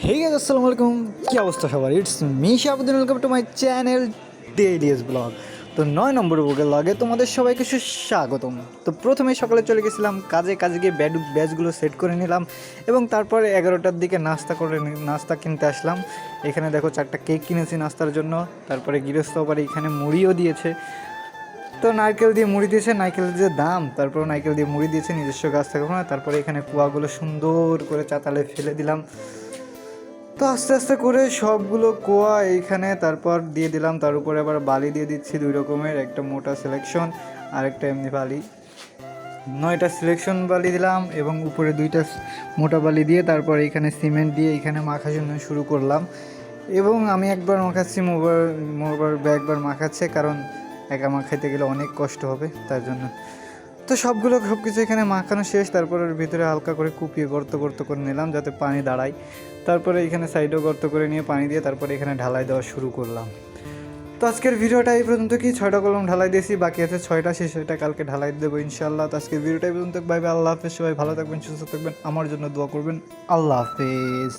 Hey guys, আসসালামু আলাইকুম। কি অবস্থা সবার? It's me Shahabuddin, welcome to my channel ডেইলিস blog. তো 9 নম্বর ব্লগে তোমাদের সবাইকে সুস্বাগতম। তো প্রথমে সকালে চলে গেছিলাম কাজে গিয়ে ব্যাচগুলো সেট করে নিলাম এবং তারপরে 11টার দিকে নাস্তা কিনতে আসলাম। এখানে দেখো 4টা কেক কিনেছি নাস্তার জন্য। তারপরে গৃহস্থ আবার এখানে মুড়িও দিয়েছে। তো নারকেল দিয়ে মুড়ি দিয়েছে, নারকেলের যে দাম, তারপর নারকেল দিয়ে মুড়ি দিয়েছে নিজস্ব গাছ থেকে। তারপরে এখানে কুয়াগুলো সুন্দর করে চাতালে ফেলে দিলাম। তো আস্তে আস্তে করে সবগুলো কোয়া এইখানে তারপর দিয়ে দিলাম। তার উপরে আবার বালি দিয়ে দিচ্ছি 2 রকমের, একটা মোটা সিলেকশন আর একটা এমনি বালি। 9টা সিলেকশন বালি দিলাম এবং উপরে 2টা মোটা বালি দিয়ে তারপর এখানে সিমেন্ট দিয়ে এখানে মাখা শুরু করলাম। এবং আমি একবার মাখাচ্ছি, মোবার একবার মাখাচ্ছে, কারণ একা মাখাইতে গেলে অনেক কষ্ট হবে তার জন্য। তো সব কিছু এখানে মাখানো শেষ। তারপরে ওর ভিতরে হালকা করে কুপিয়ে গর্ত করে নিলাম যাতে পানি দাঁড়ায়। তারপরে এখানে সাইডেও গর্ত করে নিয়ে পানি দিয়ে তারপরে এখানে ঢালাই দেওয়া শুরু করলাম। তো আজকের ভিডিওটা এই পর্যন্ত। 6টা কলম ঢালাই দিয়েছি, বাকি আছে 6টা, সেটা কালকে ঢালাই দেবো ইনশাল্লাহ। তো আজকের ভিডিওটা এই পর্যন্ত। বাই বাই, আল্লাহ হাফেজ। সবাই ভালো থাকবেন, সুস্থ থাকবেন, আমার জন্য দোয়া করবেন। আল্লাহ হাফেজ।